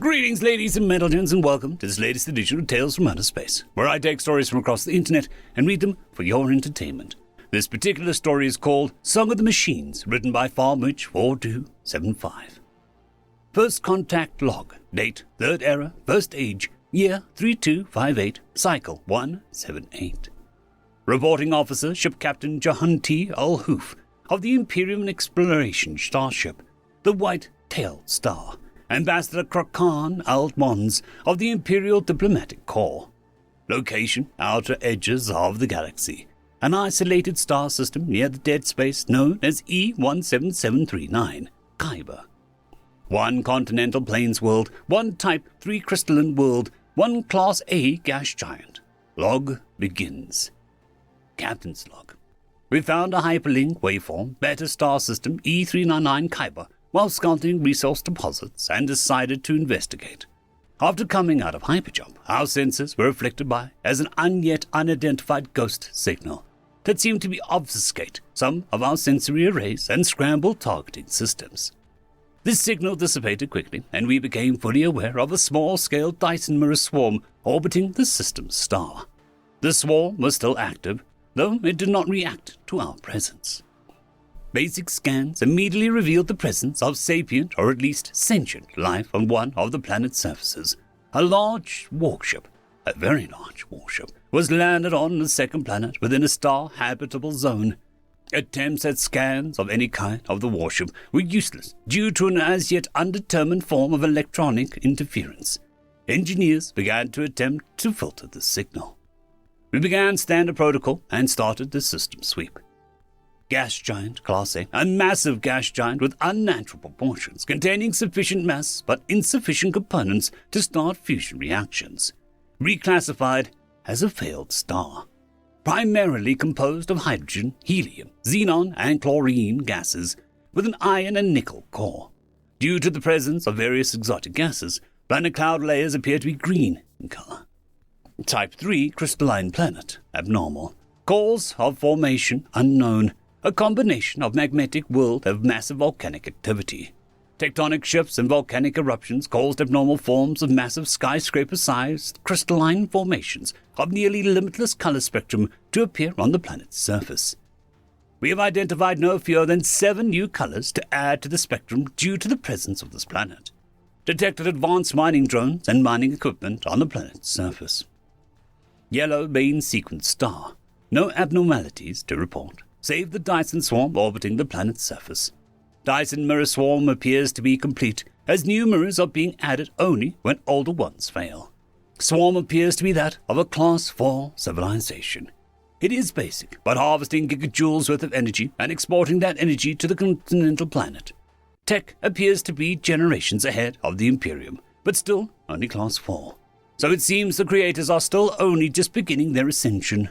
Greetings, ladies and gentlemen, and welcome to this latest edition of Tales from Outer Space, where I take stories from across the internet and read them for your entertainment. This particular story is called Song of the Machines, written by Farmwitch4275. First Contact Log, date 3rd Era, 1st Age, year 3258, cycle 178. Reporting Officer, Ship Captain Jahanti Al-Hoof of the Imperium Exploration Starship, the White-Tailed Star. Ambassador Krakan Alt-Mons of the Imperial Diplomatic Corps. Location, outer edges of the galaxy. An isolated star system near the dead space known as E17739, Kyber. One continental plains world, one Type 3 crystalline world, one Class A gas giant. Log begins. Captain's log. We found a hyperlink waveform, beta star system E399 Kyber, while scouting resource deposits and decided to investigate. After coming out of hyperjump, our sensors were afflicted by as an yet unidentified ghost signal that seemed to obfuscate some of our sensory arrays and scramble targeting systems. This signal dissipated quickly, and we became fully aware of a small-scale Dyson mirror swarm orbiting the system's star. The swarm was still active, though it did not react to our presence. Basic scans immediately revealed the presence of sapient, or at least sentient, life on one of the planet's surfaces. A large warship, a very large warship, was landed on the second planet within a star-habitable zone. Attempts at scans of any kind of the warship were useless due to an as-yet undetermined form of electronic interference. Engineers began to attempt to filter the signal. We began standard protocol and started the system sweep. Gas giant, Class A, a massive gas giant with unnatural proportions, containing sufficient mass but insufficient components to start fusion reactions. Reclassified as a failed star. Primarily composed of hydrogen, helium, xenon, and chlorine gases, with an iron and nickel core. Due to the presence of various exotic gases, planet cloud layers appear to be green in color. Type 3 crystalline planet, abnormal. Cause of formation unknown. A combination of magnetic world of massive volcanic activity. Tectonic shifts and volcanic eruptions caused abnormal forms of massive skyscraper-sized crystalline formations of nearly limitless color spectrum to appear on the planet's surface. We have identified no fewer than 7 new colors to add to the spectrum due to the presence of this planet. Detected advanced mining drones and mining equipment on the planet's surface. Yellow main sequence star. No abnormalities to report, save the Dyson swarm orbiting the planet's surface. Dyson mirror swarm appears to be complete, as new mirrors are being added only when older ones fail. Swarm appears to be that of a Class 4 civilization. It is basic, but harvesting gigajoules worth of energy and exporting that energy to the continental planet. Tech appears to be generations ahead of the Imperium, but still only Class 4. So it seems the creators are still only just beginning their ascension.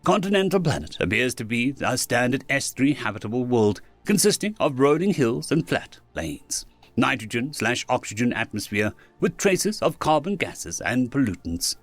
Continental planet appears to be a standard S3 habitable world consisting of rolling hills and flat plains. Nitrogen/oxygen atmosphere with traces of carbon gases and pollutants.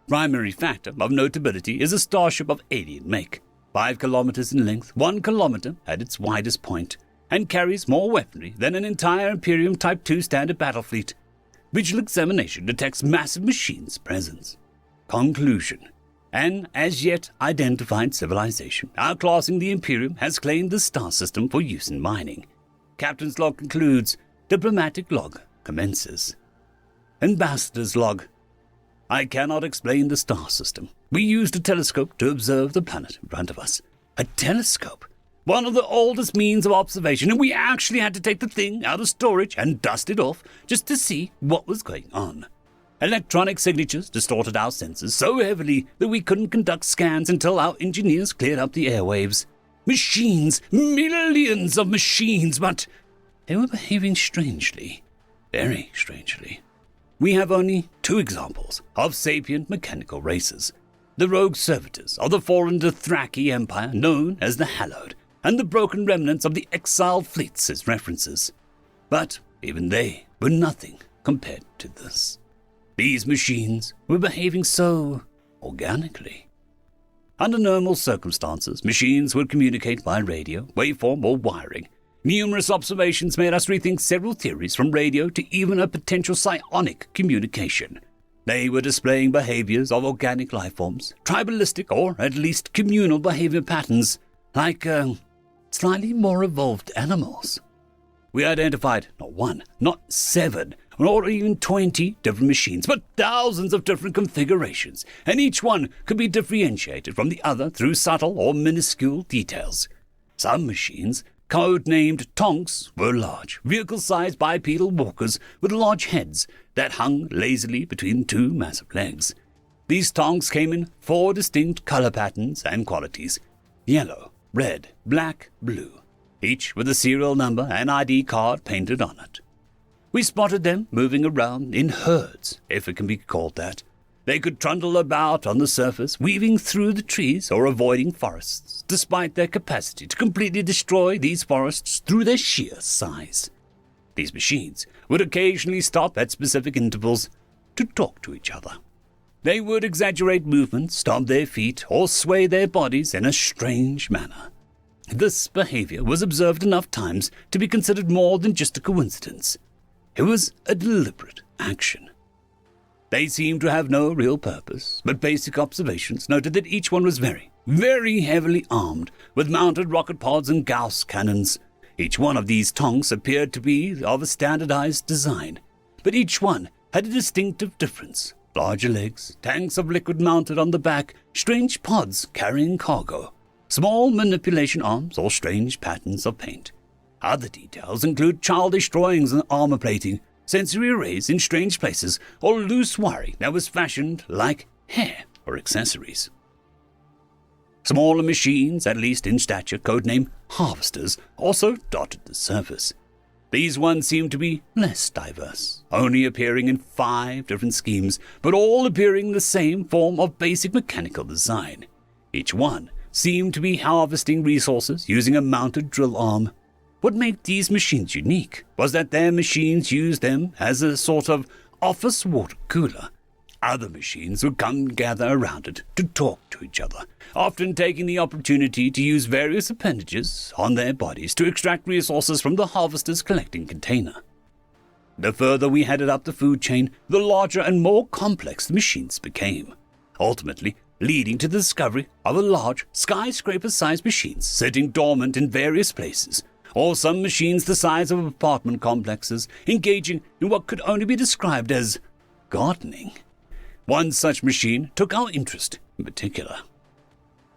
Primary factor of notability is a starship of alien make, 5 kilometers in length, 1 kilometer at its widest point, and carries more weaponry than an entire Imperium Type 2 standard battle fleet. Visual examination detects massive machines' presence. Conclusion. An as-yet identified civilization outclassing the Imperium has claimed the star system for use in mining. Captain's log concludes. Diplomatic log commences. Ambassador's log. I cannot explain the star system. We used a telescope to observe the planet in front of us. A telescope? One of the oldest means of observation, and we actually had to take the thing out of storage and dust it off just to see what was going on. Electronic signatures distorted our sensors so heavily that we couldn't conduct scans until our engineers cleared up the airwaves. Machines, millions of machines, but they were behaving strangely, very strangely. We have only 2 examples of sapient mechanical races. The rogue servitors of the fallen Dothraki Empire known as the Hallowed, and the broken remnants of the exiled fleets as references. But even they were nothing compared to this. These machines were behaving so organically. Under normal circumstances, machines would communicate by radio, waveform, or wiring. Numerous observations made us rethink several theories from radio to even a potential psionic communication. They were displaying behaviors of organic life forms, tribalistic or at least communal behavior patterns, like slightly more evolved animals. We identified not one, not 7, or even 20 different machines, but thousands of different configurations, and each one could be differentiated from the other through subtle or minuscule details. Some machines, code-named Tonks, were large, vehicle-sized bipedal walkers with large heads that hung lazily between 2 massive legs. These Tonks came in 4 distinct color patterns and qualities: yellow, red, black, blue, each with a serial number and ID card painted on it. We spotted them moving around in herds, if it can be called that. They could trundle about on the surface, weaving through the trees or avoiding forests, despite their capacity to completely destroy these forests through their sheer size. These machines would occasionally stop at specific intervals to talk to each other. They would exaggerate movements, stomp their feet, or sway their bodies in a strange manner. This behavior was observed enough times to be considered more than just a coincidence. It was a deliberate action. They seemed to have no real purpose, but basic observations noted that each one was very, very heavily armed, with mounted rocket pods and Gauss cannons. Each one of these Tonks appeared to be of a standardized design, but each one had a distinctive difference: larger legs, tanks of liquid mounted on the back, strange pods carrying cargo, small manipulation arms, or strange patterns of paint. Other details include childish drawings and armor plating, sensory arrays in strange places, or loose wiring that was fashioned like hair or accessories. Smaller machines, at least in stature, codename harvesters, also dotted the surface. These ones seemed to be less diverse, only appearing in 5 different schemes, but all appearing the same form of basic mechanical design. Each one seemed to be harvesting resources using a mounted drill arm. What made these machines unique was that their machines used them as a sort of office water cooler. Other machines would come gather around it to talk to each other, often taking the opportunity to use various appendages on their bodies to extract resources from the harvester's collecting container. The further we headed up the food chain, the larger and more complex the machines became, ultimately leading to the discovery of a large skyscraper-sized machines sitting dormant in various places, or some machines the size of apartment complexes, engaging in what could only be described as gardening. One such machine took our interest in particular.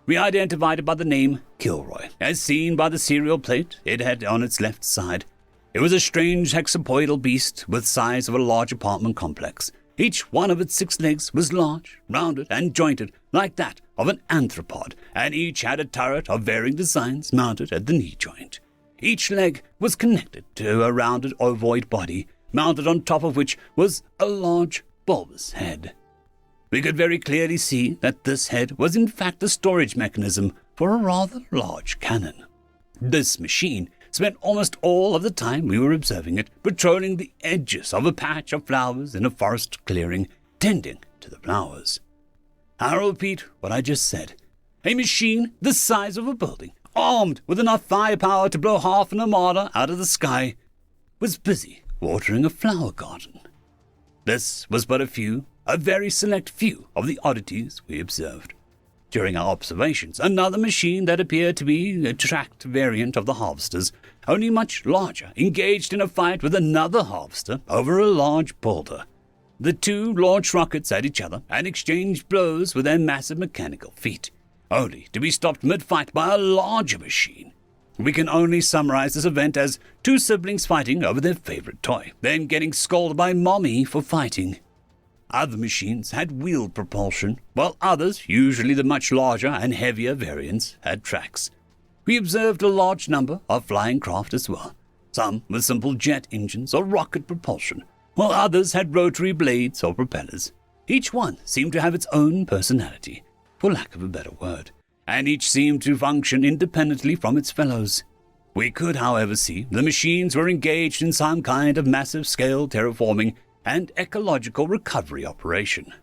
We identified it by the name Kilroy, as seen by the serial plate it had on its left side. It was a strange hexapoidal beast with size of a large apartment complex. Each one of its 6 legs was large, rounded, and jointed like that of an anthropod, and each had a turret of varying designs mounted at the knee joint. Each leg was connected to a rounded ovoid body, mounted on top of which was a large bulbous head. We could very clearly see that this head was in fact the storage mechanism for a rather large cannon. This machine spent almost all of the time we were observing it patrolling the edges of a patch of flowers in a forest clearing, tending to the flowers. I'll repeat what I just said. A machine the size of a building, armed with enough firepower to blow half an armada out of the sky, was busy watering a flower garden. This was but a very select few of the oddities we observed. During our observations, another machine that appeared to be a tracked variant of the harvesters, only much larger, engaged in a fight with another harvester over a large boulder. The 2 launched rockets at each other and exchanged blows with their massive mechanical feet, only to be stopped mid-fight by a larger machine. We can only summarize this event as 2 siblings fighting over their favorite toy, then getting scolded by mommy for fighting. Other machines had wheeled propulsion, while others, usually the much larger and heavier variants, had tracks. We observed a large number of flying craft as well, some with simple jet engines or rocket propulsion, while others had rotary blades or propellers. Each one seemed to have its own personality, for lack of a better word, and each seemed to function independently from its fellows. We could, however, see the machines were engaged in some kind of massive-scale terraforming and ecological recovery operation.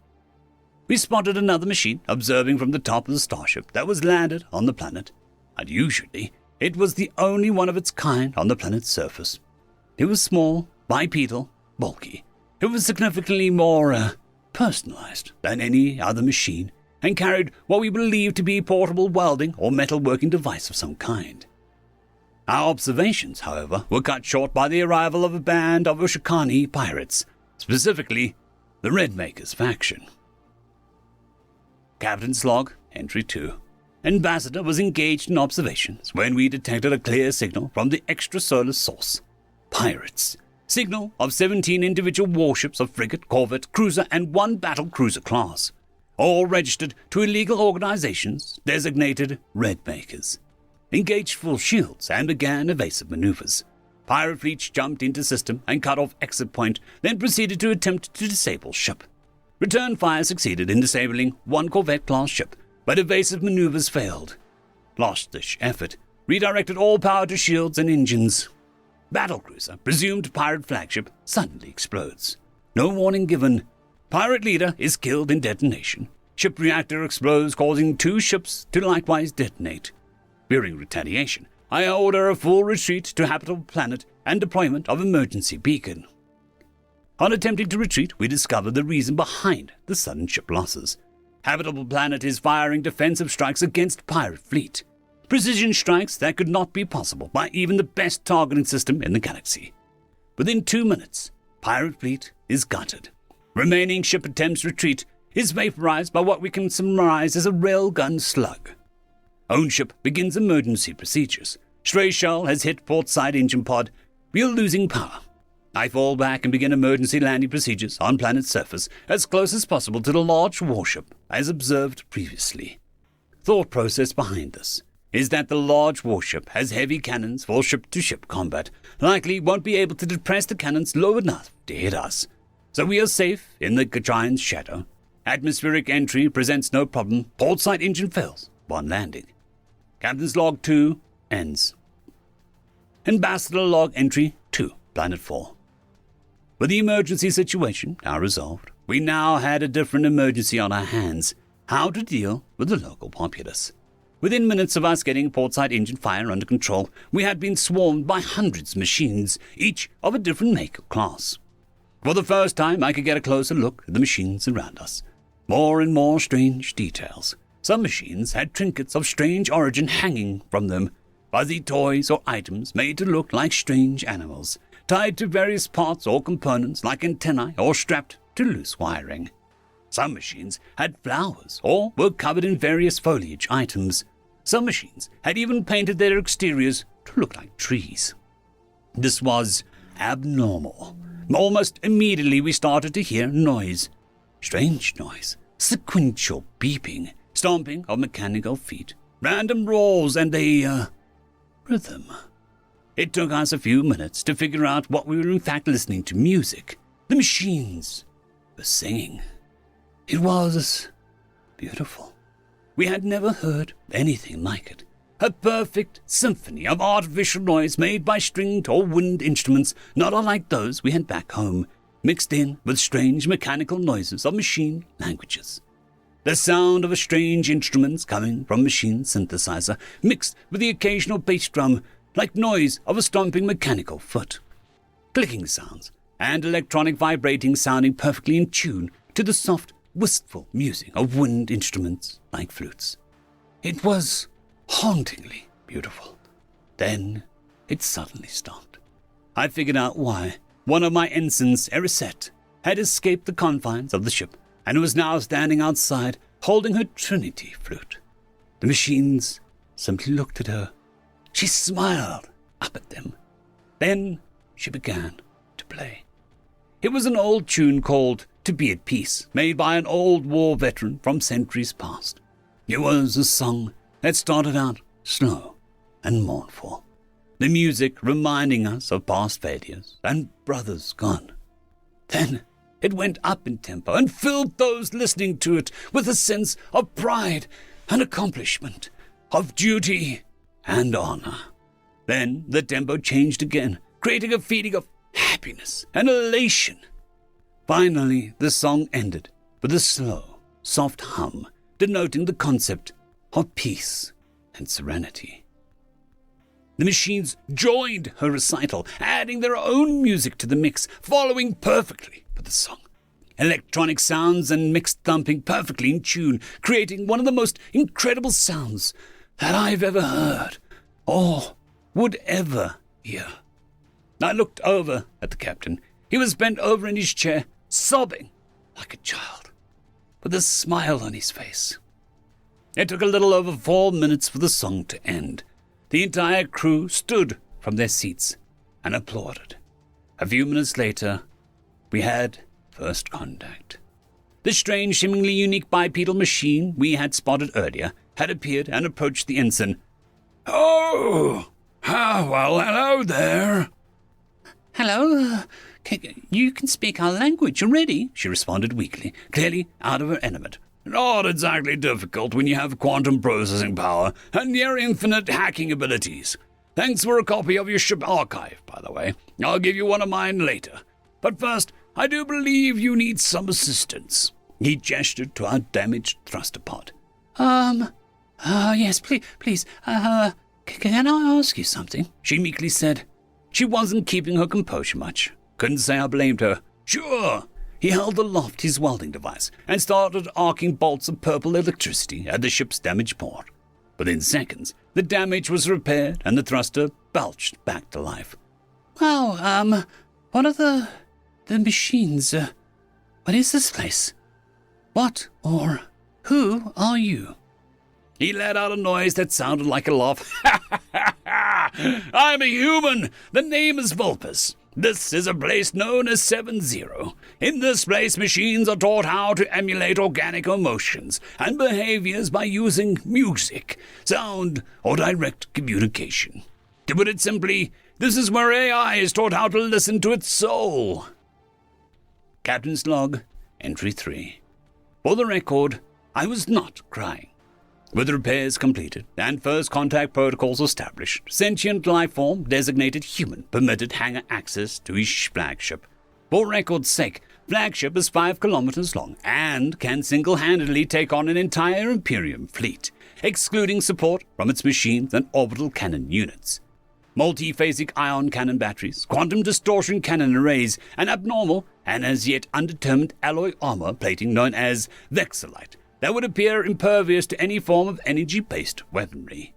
We spotted another machine observing from the top of the starship that was landed on the planet. Unusually, It was the only one of its kind on the planet's surface. It was small, bipedal, bulky. It was significantly more personalized than any other machine, and carried what we believed to be portable welding or metalworking device of some kind. Our observations, however, were cut short by the arrival of a band of Ushikani pirates, specifically the Redmakers faction. Captain's log, entry 2. Ambassador was engaged in observations when we detected a clear signal from the extrasolar source. Pirates. Signal of 17 individual warships of frigate, corvette, cruiser, and 1 battle cruiser class, all registered to illegal organizations designated Redmakers. Engaged full shields and began evasive maneuvers. Pirate fleets jumped into system and cut off exit point, then proceeded to attempt to disable ship. Return fire succeeded in disabling 1 corvette-class ship, but evasive maneuvers failed. Lost-ish effort redirected all power to shields and engines. Battlecruiser, presumed pirate flagship, suddenly explodes. No warning given. Pirate leader is killed in detonation. Ship reactor explodes, causing 2 ships to likewise detonate. Fearing retaliation, I order a full retreat to habitable planet and deployment of emergency beacon. On attempting to retreat, we discover the reason behind the sudden ship losses. Habitable planet is firing defensive strikes against pirate fleet. Precision strikes that could not be possible by even the best targeting system in the galaxy. Within 2 minutes, pirate fleet is gutted. Remaining ship attempts retreat is vaporized by what we can summarize as a railgun slug. Own ship begins emergency procedures. Stray shell has hit port side engine pod. We are losing power. I fall back and begin emergency landing procedures on planet's surface as close as possible to the large warship as observed previously. Thought process behind this is that the large warship has heavy cannons for ship-to-ship combat, likely won't be able to depress the cannons low enough to hit us. So we are safe in the giant's shadow. Atmospheric entry presents no problem. Port side engine fails. 1 landing. Captain's log 2 ends. Ambassador log entry 2, planet 4. With the emergency situation now resolved, we now had a different emergency on our hands: how to deal with the local populace. Within minutes of us getting portside engine fire under control, we had been swarmed by hundreds of machines, each of a different make or class. For the first time, I could get a closer look at the machines around us. More and more strange details. Some machines had trinkets of strange origin hanging from them, fuzzy toys or items made to look like strange animals, tied to various parts or components like antennae or strapped to loose wiring. Some machines had flowers or were covered in various foliage items. Some machines had even painted their exteriors to look like trees. This was abnormal. Almost immediately we started to hear noise. Strange noise. Sequential beeping, stomping of mechanical feet, random roars, and a rhythm. It took us a few minutes to figure out what we were in fact listening to: music. The machines were singing. It was beautiful. We had never heard anything like it. A perfect symphony of artificial noise made by stringed or wind instruments not unlike those we had back home, mixed in with strange mechanical noises of machine languages. The sound of strange instruments coming from machine synthesizer, mixed with the occasional bass drum, like noise of a stomping mechanical foot. Clicking sounds and electronic vibrating sounding perfectly in tune to the soft, wistful music of wind instruments like flutes. It was hauntingly beautiful. Then it suddenly stopped. I figured out why. One of my ensigns, Erisette, had escaped the confines of the ship and was now standing outside holding her Trinity flute. The machines simply looked at her. She smiled up at them. Then she began to play. It was an old tune called "To Be at Peace," made by an old war veteran from centuries past. It was a song that started out slow and mournful, the music reminding us of past failures and brothers gone. Then it went up in tempo and filled those listening to it with a sense of pride and accomplishment, of duty and honor. Then the tempo changed again, creating a feeling of happiness and elation. Finally, the song ended with a slow, soft hum, denoting the concept of peace and serenity. The machines joined her recital, adding their own music to the mix, following perfectly with the song. Electronic sounds and mixed thumping perfectly in tune, creating one of the most incredible sounds that I've ever heard, or would ever hear. I looked over at the captain. He was bent over in his chair, sobbing like a child, with a smile on his face. It took a little over 4 minutes for the song to end. The entire crew stood from their seats and applauded. A few minutes later, we had first contact. The strange, seemingly unique bipedal machine we had spotted earlier had appeared and approached the ensign. "Oh, well, hello there." "Hello, you can speak our language already," she responded weakly, clearly out of her element. "Not exactly difficult when you have quantum processing power and near-infinite hacking abilities. Thanks for a copy of your ship archive, by the way. I'll give you one of mine later. But first, I do believe you need some assistance." He gestured to our damaged thruster pod. Yes, please, can I ask you something?" she meekly said. She wasn't keeping her composure much. Couldn't say I blamed her. "Sure." He held aloft his welding device and started arcing bolts of purple electricity at the ship's damaged port. Within seconds, the damage was repaired and the thruster belched back to life. "Well, what are the machines? What is this place? What or who are you?" He let out a noise that sounded like a laugh. "I'm a human. The name is Vulpus. This is a place known as 7-0. In this place, machines are taught how to emulate organic emotions and behaviors by using music, sound, or direct communication. To put it simply, this is where AI is taught how to listen to its soul." Captain's log, entry 3. For the record, I was not crying. With repairs completed and first contact protocols established, sentient life form designated human permitted hangar access to his flagship. For record's sake, flagship is 5 kilometers long and can single-handedly take on an entire Imperium fleet, excluding support from its machines and orbital cannon units. Multi-phasic ion cannon batteries, quantum distortion cannon arrays, and abnormal and as yet undetermined alloy armor plating known as vexillite that would appear impervious to any form of energy-based weaponry.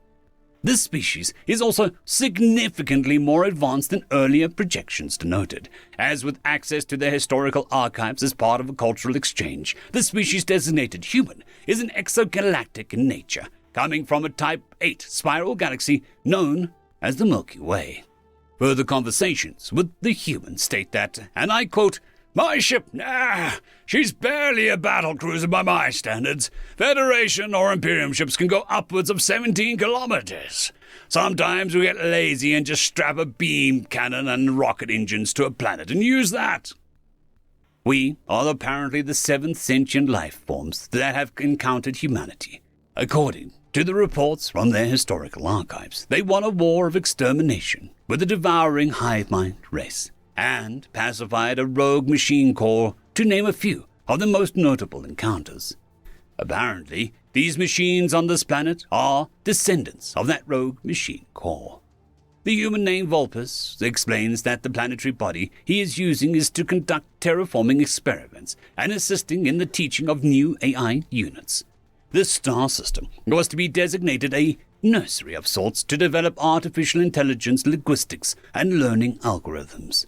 This species is also significantly more advanced than earlier projections denoted, as with access to their historical archives as part of a cultural exchange, the species designated human is an exogalactic in nature, coming from a Type 8 spiral galaxy known as the Milky Way. Further conversations with the human state that, and I quote, "My ship, she's barely a battlecruiser by my standards. Federation or Imperium ships can go upwards of 17 kilometers. Sometimes we get lazy and just strap a beam cannon and rocket engines to a planet and use that." We are apparently the 7th sentient life forms that have encountered humanity. According to the reports from their historical archives, they won a war of extermination with a devouring hive mind race, and pacified a rogue machine corps, to name a few of the most notable encounters. Apparently, these machines on this planet are descendants of that rogue machine corps. The human named Vulpus explains that the planetary body he is using is to conduct terraforming experiments and assisting in the teaching of new AI units. This star system was to be designated a nursery of sorts to develop artificial intelligence linguistics and learning algorithms.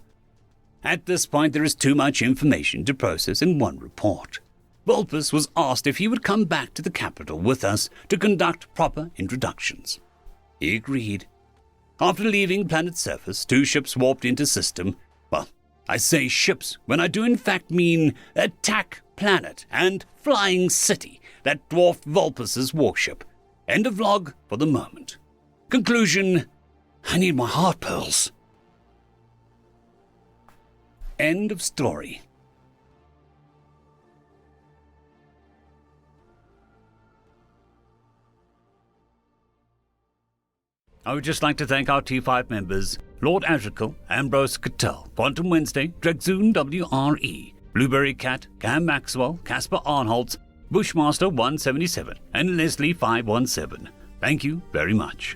At this point, there is too much information to process in one report. Vulpus was asked if he would come back to the capital with us to conduct proper introductions. He agreed. After leaving planet surface, 2 ships warped into system. Well, I say ships when I do in fact mean attack planet and flying city that dwarfed Vulpus's warship. End of log for the moment. Conclusion, I need my heart pearls. End of story. I would just like to thank our T5 members, Lord Azrical, Ambrose Cattell, Quantum Wednesday, Drexoon WRE, Blueberry Cat, Cam Maxwell, Casper Arnholtz, Bushmaster 177, and Leslie 517. Thank you very much.